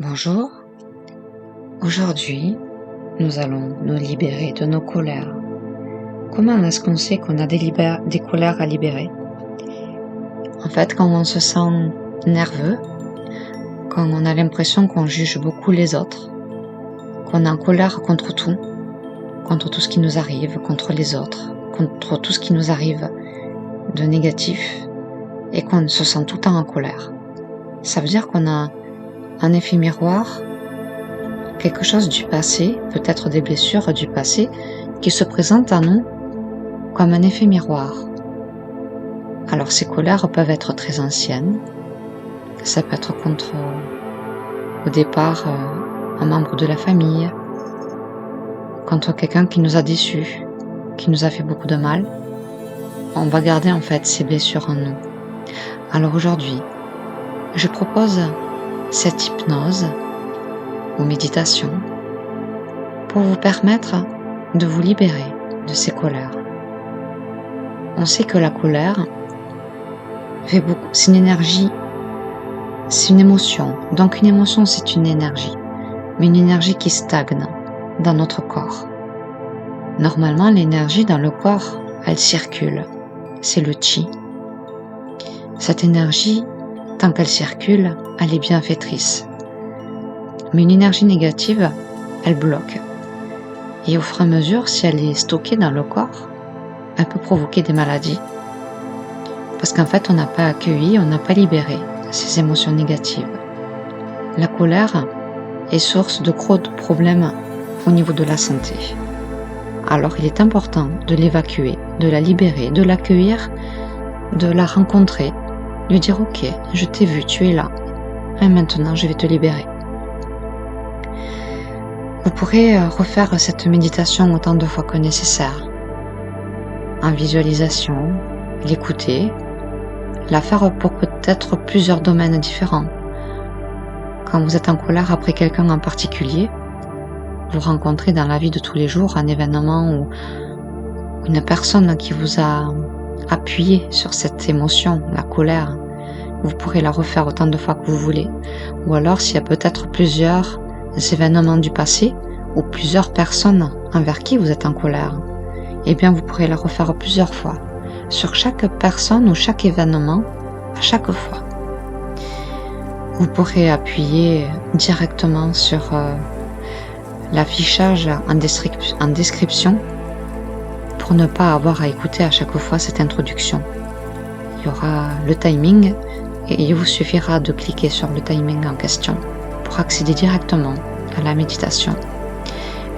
Bonjour, aujourd'hui nous allons nous libérer de nos colères. Comment est-ce qu'on sait qu'on a des colères à libérer? En fait, quand on se sent nerveux, quand on a l'impression qu'on juge beaucoup les autres, qu'on est en colère contre tout ce qui nous arrive, contre les autres, contre tout ce qui nous arrive de négatif, et qu'on se sent tout le temps en colère. Ça veut dire qu'on a un effet miroir, quelque chose du passé, peut-être des blessures du passé, qui se présentent à nous comme un effet miroir. Alors ces colères peuvent être très anciennes, ça peut être contre, au départ, un membre de la famille, contre quelqu'un qui nous a déçus, qui nous a fait beaucoup de mal. On va garder en fait ces blessures en nous. Alors aujourd'hui, je propose cette hypnose ou méditation pour vous permettre de vous libérer de ces colères. On sait que la colère c'est une énergie, c'est une émotion. Donc une émotion, c'est une énergie, mais une énergie qui stagne dans notre corps. Normalement, l'énergie dans le corps, elle circule. C'est le chi. Cette énergie, tant qu'elle circule, elle est bienfaitrice. Mais une énergie négative, elle bloque. Et au fur et à mesure, si elle est stockée dans le corps, elle peut provoquer des maladies. Parce qu'en fait, on n'a pas accueilli, on n'a pas libéré ces émotions négatives. La colère est source de gros problèmes au niveau de la santé. Alors, il est important de l'évacuer, de la libérer, de l'accueillir, de la rencontrer, lui dire « Ok, je t'ai vu, tu es là, et maintenant je vais te libérer ». Vous pourrez refaire cette méditation autant de fois que nécessaire, en visualisation, l'écouter, la faire pour peut-être plusieurs domaines différents. Quand vous êtes en colère après quelqu'un en particulier, vous rencontrez dans la vie de tous les jours un événement ou une personne qui vous a appuyé sur cette émotion, la colère, vous pourrez la refaire autant de fois que vous voulez. Ou alors s'il y a peut-être plusieurs événements du passé ou plusieurs personnes envers qui vous êtes en colère, eh bien vous pourrez la refaire plusieurs fois, sur chaque personne ou chaque événement, à chaque fois. Vous pourrez appuyer directement sur l'affichage en description pour ne pas avoir à écouter à chaque fois cette introduction. Il y aura le timing et il vous suffira de cliquer sur le timing en question pour accéder directement à la méditation.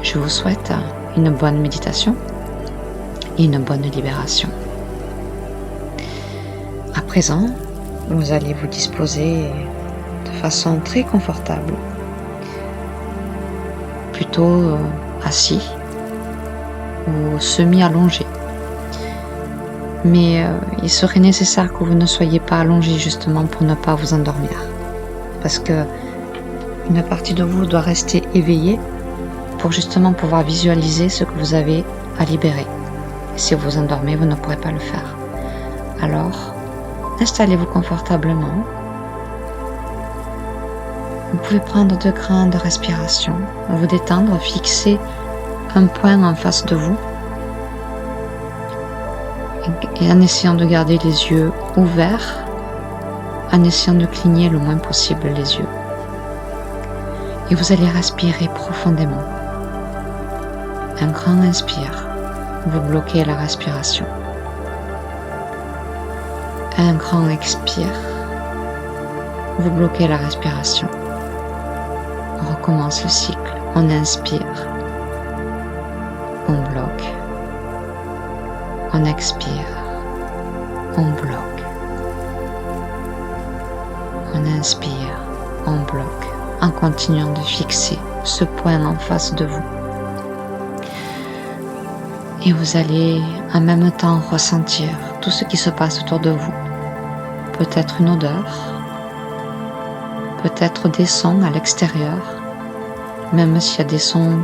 Je vous souhaite une bonne méditation et une bonne libération. À présent, vous allez vous disposer de façon très confortable, plutôt assis ou semi-allongé. Mais il serait nécessaire que vous ne soyez pas allongé justement pour ne pas vous endormir. Parce que une partie de vous doit rester éveillée pour justement pouvoir visualiser ce que vous avez à libérer. Et si vous vous endormez, vous ne pourrez pas le faire. Alors, installez-vous confortablement. Vous pouvez prendre de grandes respirations, vous détendre, fixer un point en face de vous et en essayant de garder les yeux ouverts, en essayant de cligner le moins possible les yeux. Et vous allez respirer profondément. Un grand inspire, vous bloquez la respiration. Un grand expire, vous bloquez la respiration. On recommence le cycle. On inspire, on bloque. On expire, on bloque. On inspire, on bloque, en continuant de fixer ce point en face de vous. Et vous allez en même temps ressentir tout ce qui se passe autour de vous. Peut-être une odeur, peut-être des sons à l'extérieur, même s'il y a des sons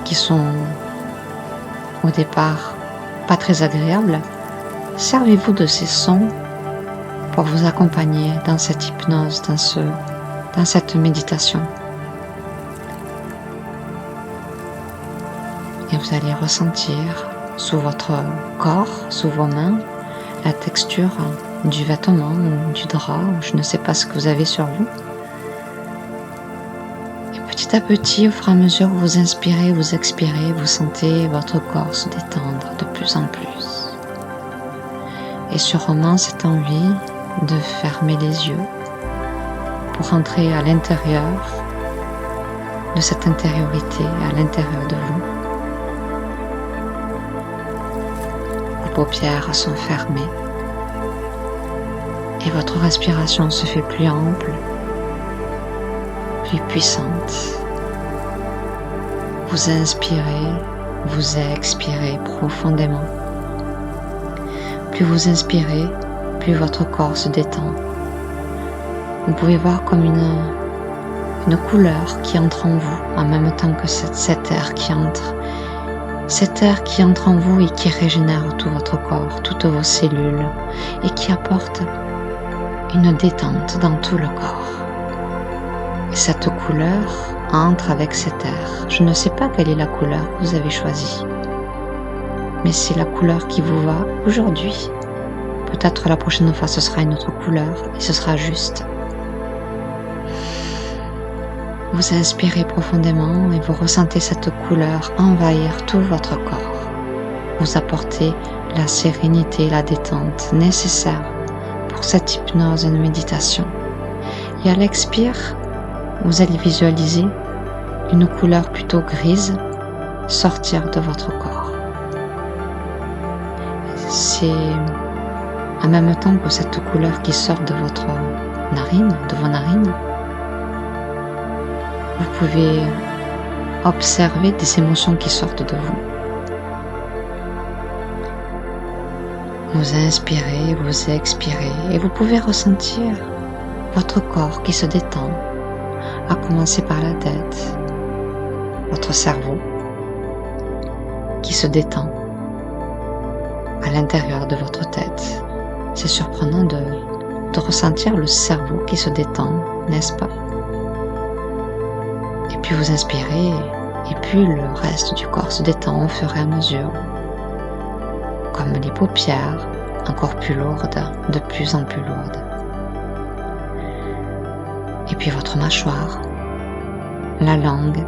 qui sont au départ pas très agréables, servez-vous de ces sons pour vous accompagner dans cette hypnose, dans cette méditation. Et vous allez ressentir sous votre corps, sous vos mains, la texture du vêtement ou du drap, ou je ne sais pas ce que vous avez sur vous. Et petit à petit, au fur et à mesure que vous inspirez, vous expirez, vous sentez votre corps se détendre de plus en plus. Et sûrement cette envie de fermer les yeux pour entrer à l'intérieur de cette intériorité, à l'intérieur de vous. Vos paupières sont fermées et votre respiration se fait plus ample, plus puissante. Vous inspirez, vous expirez profondément. Plus vous inspirez, plus votre corps se détend. Vous pouvez voir comme une couleur qui entre en vous en même temps que cet air qui entre. Cet air qui entre en vous et qui régénère tout votre corps, toutes vos cellules et qui apporte une détente dans tout le corps. Et cette couleur entre avec cet air. Je ne sais pas quelle est la couleur que vous avez choisie, mais c'est la couleur qui vous va aujourd'hui. Peut-être la prochaine fois ce sera une autre couleur et ce sera juste. Vous inspirez profondément et vous ressentez cette couleur envahir tout votre corps. Vous apportez la sérénité et la détente nécessaires pour cette hypnose et méditation. Et à l'expire, vous allez visualiser une couleur plutôt grise sortir de votre corps. C'est en même temps que cette couleur qui sort de votre narine, de vos narines, vous pouvez observer des émotions qui sortent de vous. Vous inspirez, vous expirez et vous pouvez ressentir votre corps qui se détend, à commencer par la tête, votre cerveau qui se détend à l'intérieur de votre tête. C'est surprenant de ressentir le cerveau qui se détend, n'est-ce pas? Et puis vous inspirez et puis le reste du corps se détend au fur et à mesure, comme les paupières, encore plus lourdes, de plus en plus lourdes. Et puis votre mâchoire, la langue,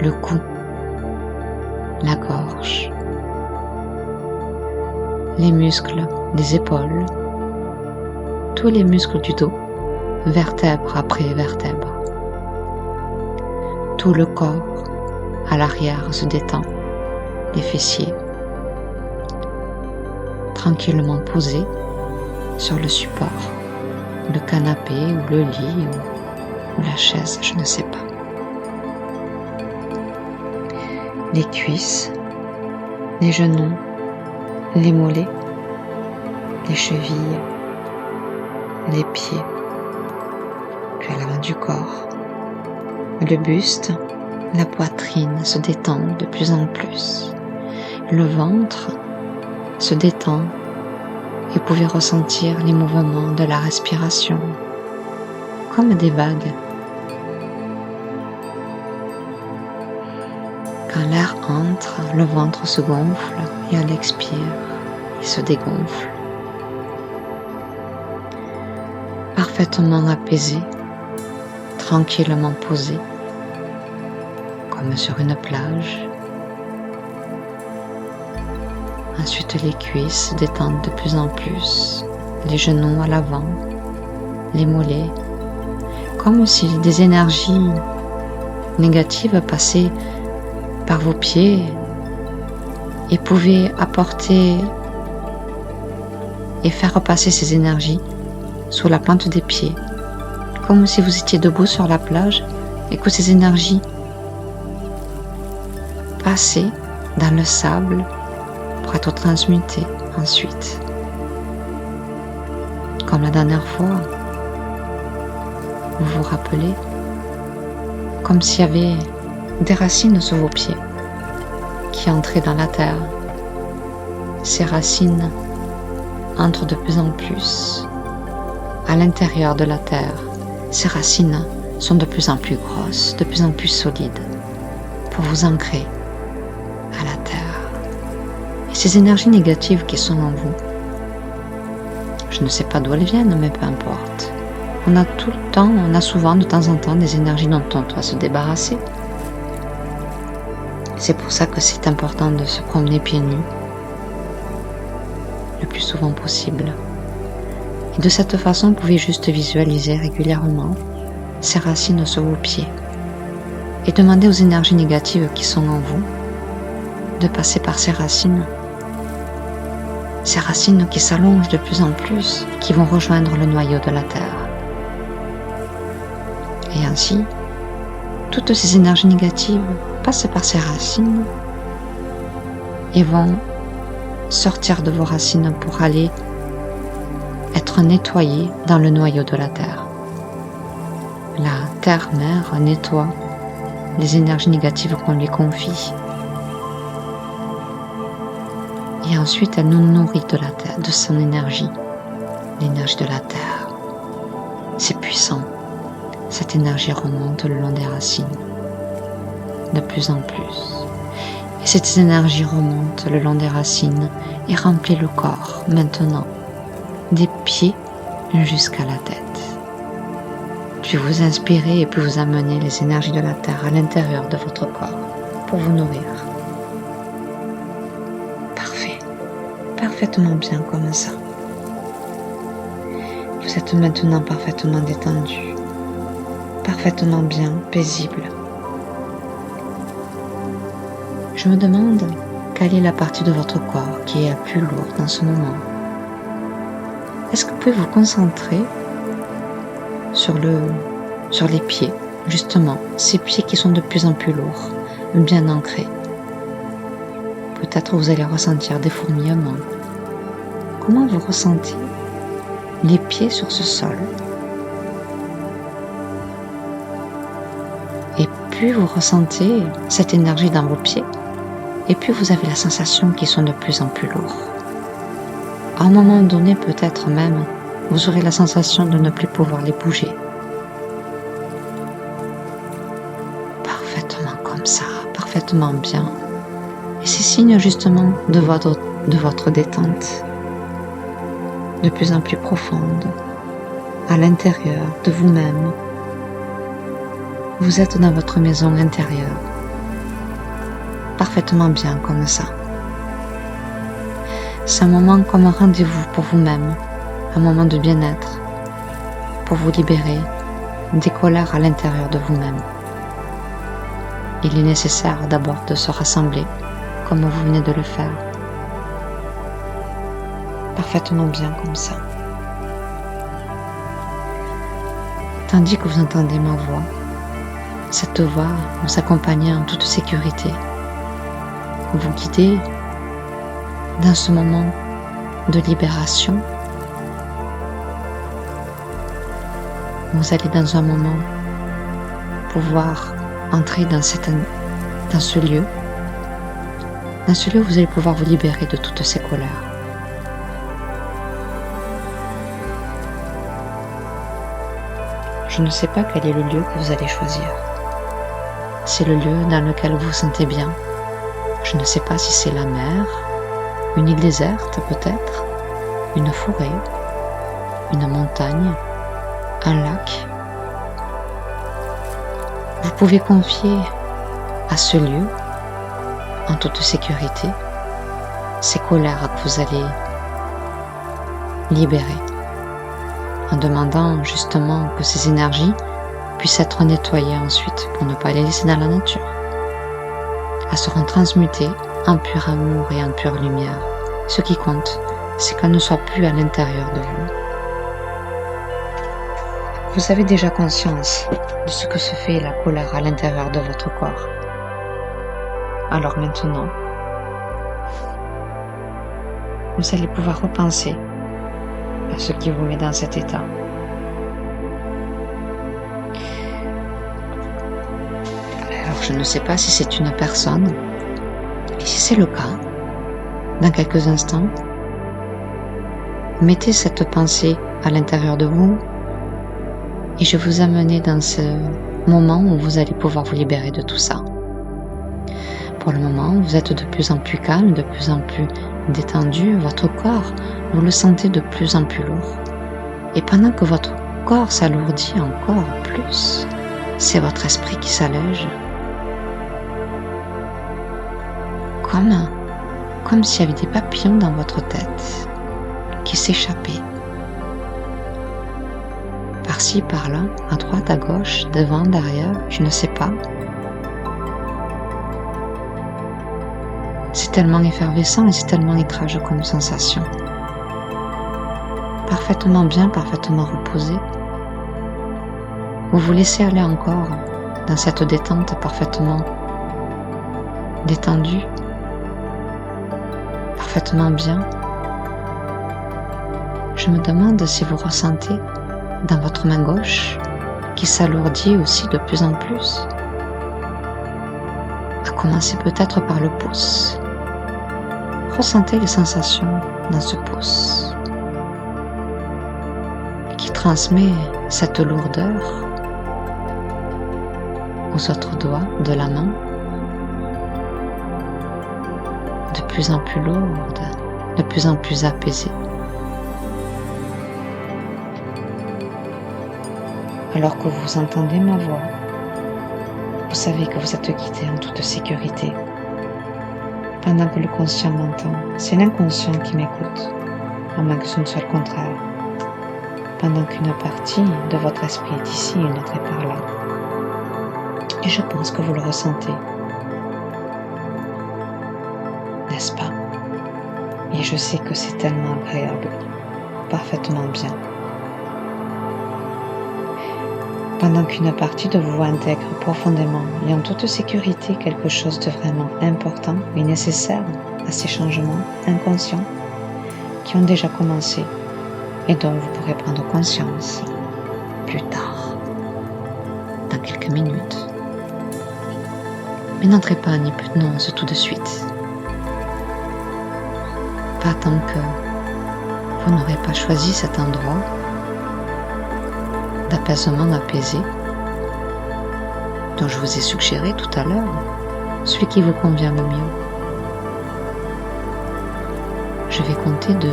le cou, la gorge, les muscles des épaules, tous les muscles du dos, vertèbre après vertèbre. Tout le corps à l'arrière se détend, les fessiers, tranquillement posés sur le support, le canapé ou le lit ou la chaise, je ne sais pas. Les cuisses, les genoux, les mollets, les chevilles, les pieds, puis à l'avant du corps. Le buste, la poitrine se détend de plus en plus. Le ventre se détend et vous pouvez ressentir les mouvements de la respiration comme des vagues. Quand l'air entre, le ventre se gonfle et à l'expire, il se dégonfle. Parfaitement apaisé, tranquillement posé, comme sur une plage. Ensuite, les cuisses se détendent de plus en plus, les genoux à l'avant, les mollets, comme si des énergies négatives passaient par vos pieds et pouvaient apporter et faire passer ces énergies sous la plante des pieds, comme si vous étiez debout sur la plage et que ces énergies passaient dans le sable pour être transmutées ensuite. Comme la dernière fois, vous vous rappelez, comme s'il y avait des racines sous vos pieds qui entraient dans la terre. Ces racines entrent de plus en plus à l'intérieur de la terre ces racines sont de plus en plus grosses, de plus en plus solides pour vous ancrer à la terre. Et ces énergies négatives qui sont en vous, je ne sais pas d'où elles viennent, mais peu importe. On a tout le temps, on a souvent de temps en temps des énergies dont on doit se débarrasser. C'est pour ça que c'est important de se promener pieds nus le plus souvent possible. Et de cette façon, vous pouvez juste visualiser régulièrement ces racines sur vos pieds et demander aux énergies négatives qui sont en vous de passer par ces racines qui s'allongent de plus en plus, qui vont rejoindre le noyau de la terre. Et ainsi, toutes ces énergies négatives passent par ces racines et vont sortir de vos racines pour aller être nettoyées dans le noyau de la terre. La terre-mère nettoie les énergies négatives qu'on lui confie. Et ensuite, elle nous nourrit de la terre, de son énergie, l'énergie de la terre. C'est puissant. Cette énergie remonte le long des racines, de plus en plus. Et cette énergie remonte le long des racines et remplit le corps, maintenant, des pieds jusqu'à la tête. Puis vous inspirez et puis vous amenez les énergies de la terre à l'intérieur de votre corps pour vous nourrir. Parfait. Parfaitement bien comme ça. Vous êtes maintenant parfaitement détendu, parfaitement bien, paisible. Je me demande quelle est la partie de votre corps qui est la plus lourde en ce moment. Est-ce que vous pouvez vous concentrer sur les pieds, justement, ces pieds qui sont de plus en plus lourds, bien ancrés. Peut-être vous allez ressentir des fourmillements. Comment vous ressentez les pieds sur ce sol? Et plus vous ressentez cette énergie dans vos pieds, et puis vous avez la sensation qu'ils sont de plus en plus lourds. À un moment donné, peut-être même, vous aurez la sensation de ne plus pouvoir les bouger. Parfaitement comme ça, parfaitement bien. Et c'est signe justement de votre détente, de plus en plus profonde, à l'intérieur de vous-même. Vous êtes dans votre maison intérieure, parfaitement bien comme ça. C'est un moment comme un rendez-vous pour vous-même, un moment de bien-être, pour vous libérer des colères à l'intérieur de vous-même. Il est nécessaire d'abord de se rassembler, comme vous venez de le faire. Parfaitement bien comme ça. Tandis que vous entendez ma voix, cette voix vous accompagne en toute sécurité, vous guidez dans ce moment de libération. Vous allez dans un moment pouvoir entrer dans ce lieu. Dans ce lieu, vous allez pouvoir vous libérer de toutes ces colères. Je ne sais pas quel est le lieu que vous allez choisir. C'est le lieu dans lequel vous vous sentez bien. Je ne sais pas si c'est la mer, une île déserte peut-être, une forêt, une montagne, un lac. Vous pouvez confier à ce lieu, en toute sécurité, ces colères que vous allez libérer, en demandant justement que ces énergies puissent être nettoyées ensuite pour ne pas les laisser dans la nature. Elles seront transmutées en pur amour et en pure lumière. Ce qui compte, c'est qu'elles ne soient plus à l'intérieur de vous. Vous avez déjà conscience de ce que se fait la colère à l'intérieur de votre corps. Alors maintenant, vous allez pouvoir repenser à ce qui vous met dans cet état. Alors je ne sais pas si c'est une personne, et si c'est le cas, dans quelques instants, mettez cette pensée à l'intérieur de vous Et je vais vous amener dans ce moment où vous allez pouvoir vous libérer de tout ça. Pour le moment, vous êtes de plus en plus calme, de plus en plus détendu. Votre corps, vous le sentez de plus en plus lourd. Et pendant que votre corps s'alourdit encore plus, c'est votre esprit qui s'allège. Comme s'il y avait des papillons dans votre tête qui s'échappaient. Par-ci, par-là, à droite, à gauche, devant, derrière, je ne sais pas. C'est tellement effervescent et c'est tellement étrange comme sensation. Parfaitement bien, parfaitement reposé. Vous vous laissez aller encore dans cette détente parfaitement détendue, parfaitement bien. Je me demande si vous ressentez dans votre main gauche qui s'alourdit aussi de plus en plus. À commencer peut-être par le pouce. Ressentez les sensations dans ce pouce qui transmet cette lourdeur aux autres doigts de la main, de plus en plus lourde, de plus en plus apaisée. Alors que vous entendez ma voix, vous savez que vous êtes guidé en toute sécurité. Pendant que le conscient m'entend, c'est l'inconscient qui m'écoute, à moins que ce ne soit le contraire. Pendant qu'une partie de votre esprit est ici et une autre est par là. Et je pense que vous le ressentez. N'est-ce pas? Et je sais que c'est tellement agréable, parfaitement bien. Pendant qu'une partie de vous intègre profondément et en toute sécurité quelque chose de vraiment important et nécessaire à ces changements inconscients qui ont déjà commencé et dont vous pourrez prendre conscience plus tard, dans quelques minutes. Mais n'entrez pas en hypnose tout de suite. Pas tant que vous n'aurez pas choisi cet endroit d'apaisement apaisé dont je vous ai suggéré tout à l'heure, celui qui vous convient le mieux. Je vais compter de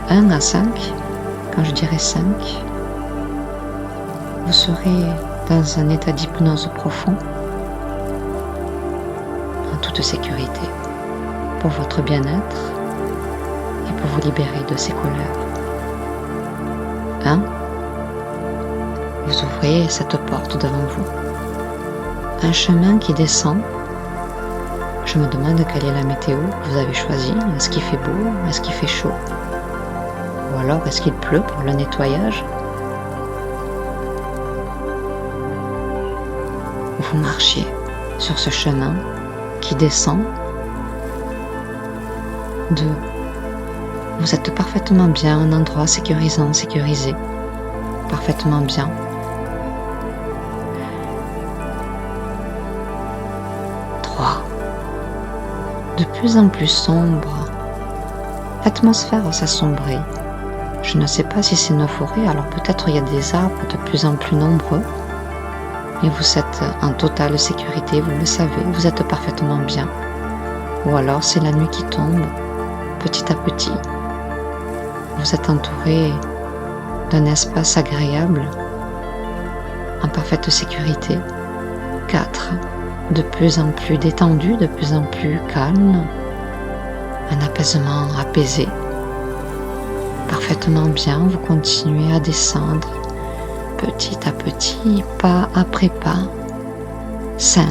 1 à 5. Quand je dirai 5, vous serez dans un état d'hypnose profond, en toute sécurité, pour votre bien-être et pour vous libérer de ces colères. 1. Vous ouvrez cette porte devant vous. Un chemin qui descend. Je me demande quelle est la météo que vous avez choisie. Est-ce qu'il fait beau? Est-ce qu'il fait chaud? Ou alors est-ce qu'il pleut pour le nettoyage? Vous marchiez sur ce chemin qui descend. 2. Vous êtes parfaitement bien, un endroit sécurisant, sécurisé. Parfaitement bien. 3. De plus en plus sombre. L'atmosphère s'assombrit. Je ne sais pas si c'est une forêt, alors peut-être il y a des arbres de plus en plus nombreux. Et vous êtes en totale sécurité, vous le savez, vous êtes parfaitement bien. Ou alors c'est la nuit qui tombe, petit à petit. Vous êtes entouré d'un espace agréable, en parfaite sécurité. 4. De plus en plus détendu, de plus en plus calme, un apaisement apaisé. Parfaitement bien, vous continuez à descendre, petit à petit, pas après pas. 5.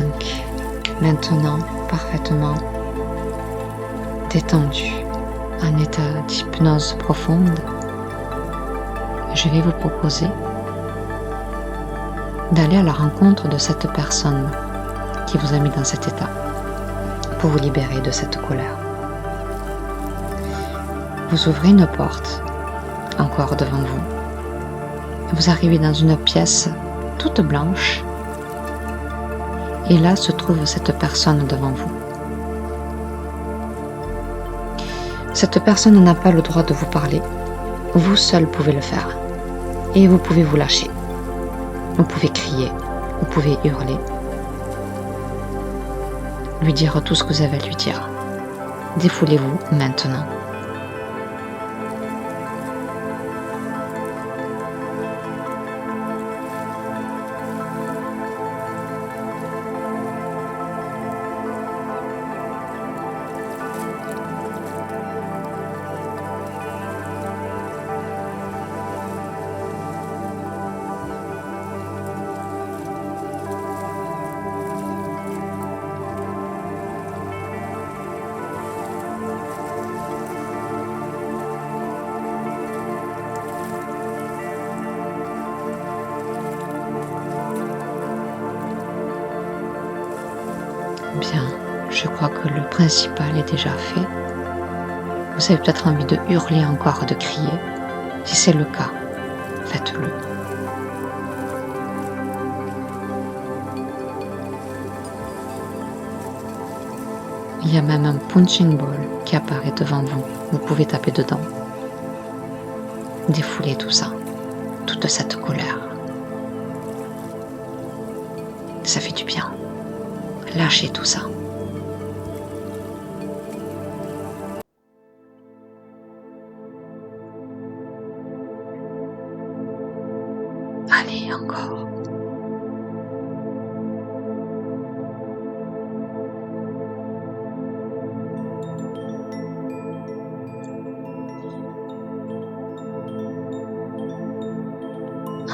Maintenant, parfaitement détendu, en état d'hypnose profonde. Je vais vous proposer d'aller à la rencontre de cette personne qui vous a mis dans cet état pour vous libérer de cette colère. Vous ouvrez une porte encore devant vous. Vous arrivez dans une pièce toute blanche et là se trouve cette personne devant vous. Cette personne n'a pas le droit de vous parler. Vous seul pouvez le faire et vous pouvez vous lâcher. Vous pouvez crier, vous pouvez hurler, lui dire tout ce que vous avez à lui dire. Défoulez-vous maintenant. Bien, je crois que le principal est déjà fait. Vous avez peut-être envie de hurler encore, de crier. Si c'est le cas, faites-le. Il y a même un punching ball qui apparaît devant vous. Vous pouvez taper dedans. Défoulez tout ça, toute cette colère. Ça fait du bien. Lâchez tout ça. Allez, encore.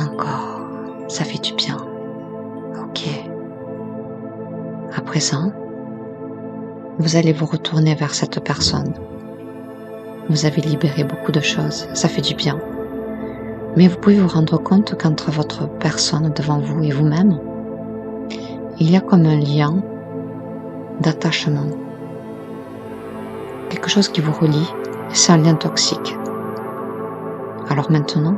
Encore. Ça fait du bien. Ok. À présent, vous allez vous retourner vers cette personne. Vous avez libéré beaucoup de choses, ça fait du bien. Mais vous pouvez vous rendre compte qu'entre votre personne devant vous et vous-même, il y a comme un lien d'attachement. Quelque chose qui vous relie, et c'est un lien toxique. Alors maintenant,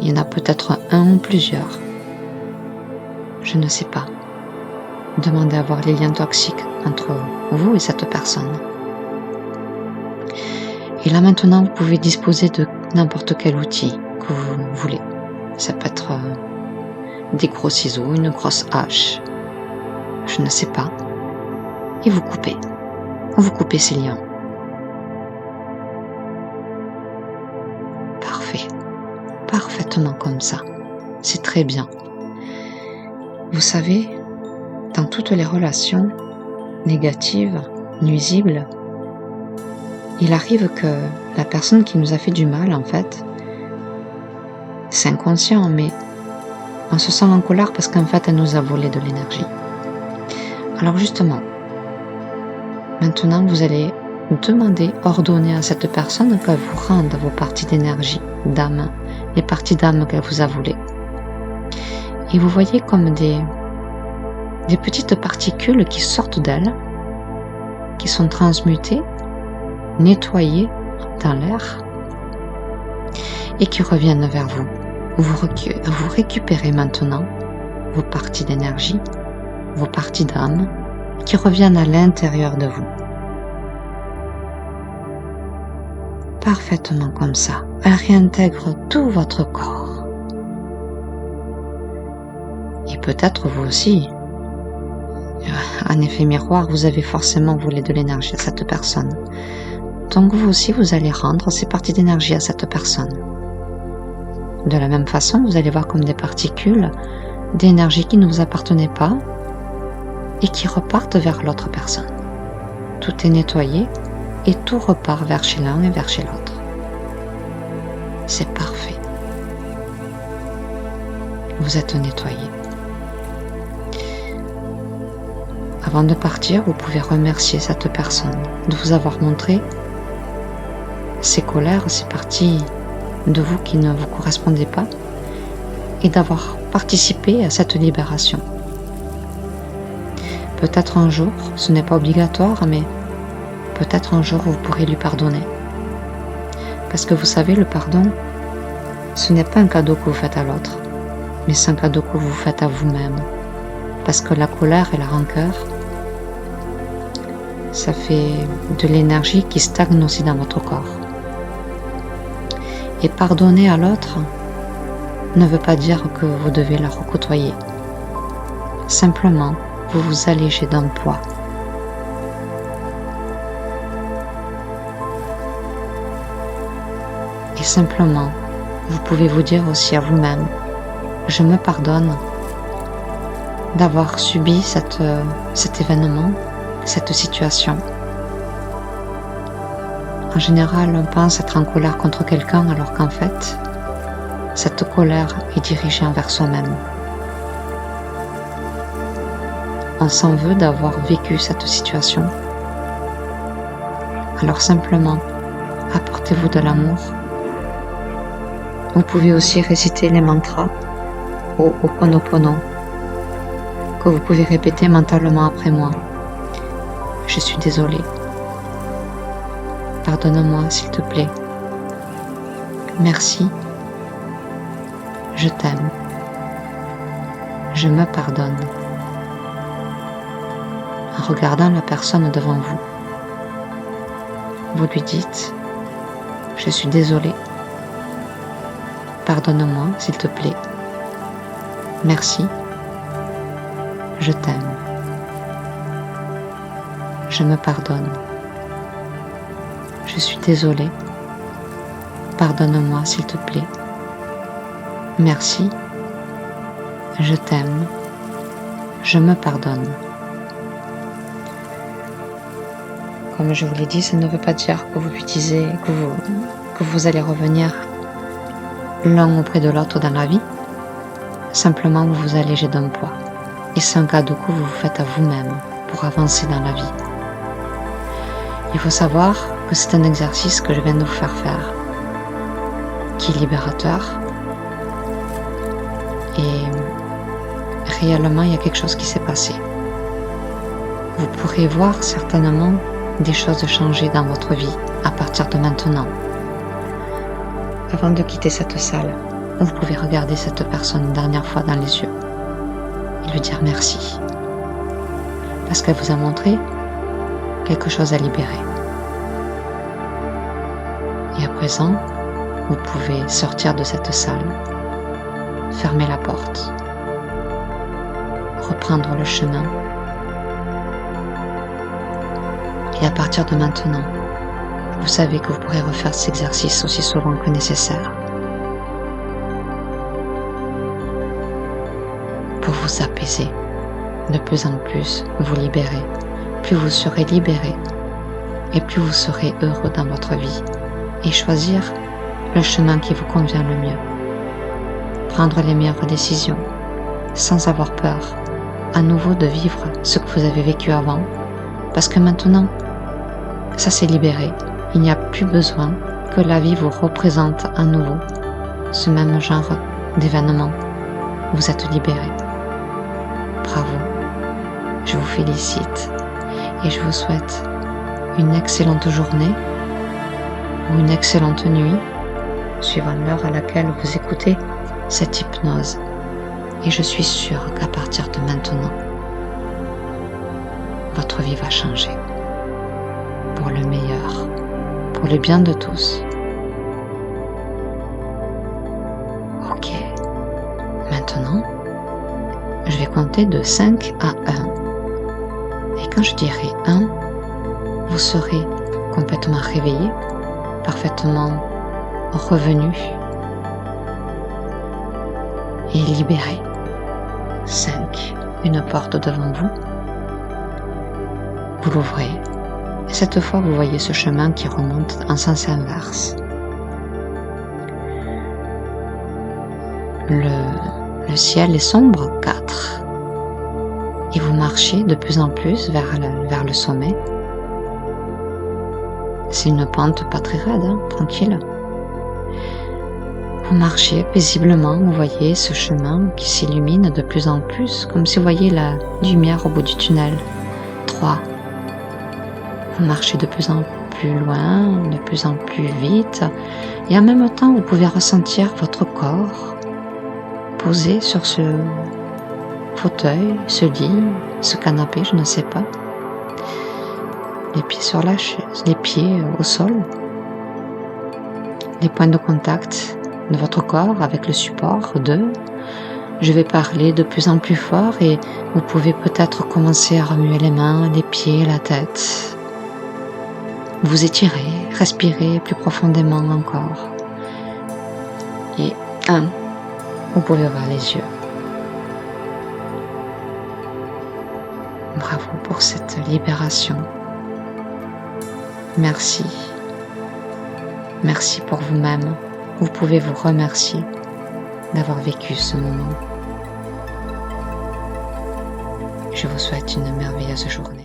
il y en a peut-être un ou plusieurs. Je ne sais pas. Demandez à voir les liens toxiques entre vous et cette personne. Et là maintenant, vous pouvez disposer de n'importe quel outil que vous voulez. Ça peut être des gros ciseaux, une grosse hache, je ne sais pas. Et vous coupez. Vous coupez ces liens. Parfait. Parfaitement comme ça. C'est très bien. Vous savez, dans toutes les relations négatives, nuisibles, il arrive que la personne qui nous a fait du mal, en fait, c'est inconscient, mais on se sent en colère parce qu'en fait, elle nous a volé de l'énergie. Alors justement, maintenant, vous allez demander, ordonner à cette personne qu'elle vous rende vos parties d'énergie, d'âme, les parties d'âme qu'elle vous a volées. Et vous voyez comme des petites particules qui sortent d'elle, qui sont transmutées, nettoyées dans l'air et qui reviennent vers vous. Vous récupérez maintenant vos parties d'énergie, vos parties d'âme qui reviennent à l'intérieur de vous. Parfaitement comme ça. Elle réintègre tout votre corps. Et peut-être vous aussi, en effet miroir, vous avez forcément volé de l'énergie à cette personne. Donc vous aussi, vous allez rendre ces parties d'énergie à cette personne. De la même façon, vous allez voir comme des particules d'énergie qui ne vous appartenaient pas et qui repartent vers l'autre personne. Tout est nettoyé et tout repart vers chez l'un et vers chez l'autre. C'est parfait. Vous êtes nettoyé. Avant de partir, vous pouvez remercier cette personne de vous avoir montré ces colères, ces parties de vous qui ne vous correspondaient pas et d'avoir participé à cette libération. Peut-être un jour, ce n'est pas obligatoire, mais peut-être un jour vous pourrez lui pardonner. Parce que vous savez, le pardon, ce n'est pas un cadeau que vous faites à l'autre, mais c'est un cadeau que vous faites à vous-même. Parce que la colère et la rancœur, ça fait de l'énergie qui stagne aussi dans votre corps. Et pardonner à l'autre ne veut pas dire que vous devez la recôtoyer. Simplement, vous vous allégez d'un poids. Et simplement, vous pouvez vous dire aussi à vous-même, je me pardonne d'avoir subi cet événement, cette situation. En général, on pense être en colère contre quelqu'un alors qu'en fait, cette colère est dirigée envers soi-même. On s'en veut d'avoir vécu cette situation. Alors simplement, apportez-vous de l'amour. Vous pouvez aussi réciter les mantras au Ho'oponopono que vous pouvez répéter mentalement après moi. Je suis désolée. Pardonne-moi s'il te plaît. Merci. Je t'aime. Je me pardonne. En regardant la personne devant vous, vous lui dites « Je suis désolée. Pardonne-moi s'il te plaît. Merci. Je t'aime. Je me pardonne. Je suis désolée. Pardonne-moi s'il te plaît. Merci. Je t'aime. Je me pardonne. » Comme je vous l'ai dit, ça ne veut pas dire que vous allez revenir l'un auprès de l'autre dans la vie. Simplement, vous vous allégez d'un poids. Et c'est un cadeau que vous vous faites à vous-même pour avancer dans la vie. Il faut savoir que c'est un exercice que je viens de vous faire, qui est libérateur. Et réellement, il y a quelque chose qui s'est passé. Vous pourrez voir certainement des choses changer dans votre vie à partir de maintenant. Avant de quitter cette salle, vous pouvez regarder cette personne une dernière fois dans les yeux et lui dire merci. Parce qu'elle vous a montré quelque chose à libérer. Et à présent, vous pouvez sortir de cette salle, fermer la porte, reprendre le chemin. Et à partir de maintenant, vous savez que vous pourrez refaire cet exercice aussi souvent que nécessaire pour vous apaiser, de plus en plus vous libérer. Plus vous serez libéré et plus vous serez heureux dans votre vie et choisir le chemin qui vous convient le mieux. Prendre les meilleures décisions sans avoir peur à nouveau de vivre ce que vous avez vécu avant parce que maintenant, ça s'est libéré. Il n'y a plus besoin que la vie vous représente à nouveau ce même genre d'événement. Vous êtes libéré. Bravo. Je vous félicite et je vous souhaite une excellente journée ou une excellente nuit, suivant l'heure à laquelle vous écoutez cette hypnose. Et je suis sûre qu'à partir de maintenant, votre vie va changer. Pour le meilleur, pour le bien de tous. Ok. Maintenant, je vais compter de 5 à 1. Et quand je dirai 1, vous serez complètement réveillé, parfaitement revenu et libéré. 5. Une porte devant vous. Vous l'ouvrez. Et cette fois, vous voyez ce chemin qui remonte en sens inverse. Le ciel est sombre, 4. Et vous marchez de plus en plus vers le sommet. C'est une pente pas très raide, tranquille. Vous marchez paisiblement, vous voyez ce chemin qui s'illumine de plus en plus, comme si vous voyez la lumière au bout du tunnel. 3. Vous marchez de plus en plus loin, de plus en plus vite, et en même temps, vous pouvez ressentir votre corps posé sur ce fauteuil, ce lit, ce canapé, je ne sais pas. Les pieds sur la chaise, les pieds au sol. les points de contact de votre corps avec le support 2. Je vais parler de plus en plus fort et vous pouvez peut-être commencer à remuer les mains, les pieds, la tête. Vous étirez, respirez plus profondément encore. Et 1, vous pouvez ouvrir les yeux. Bravo pour cette libération. Merci. Merci pour vous-même. Vous pouvez vous remercier d'avoir vécu ce moment. Je vous souhaite une merveilleuse journée.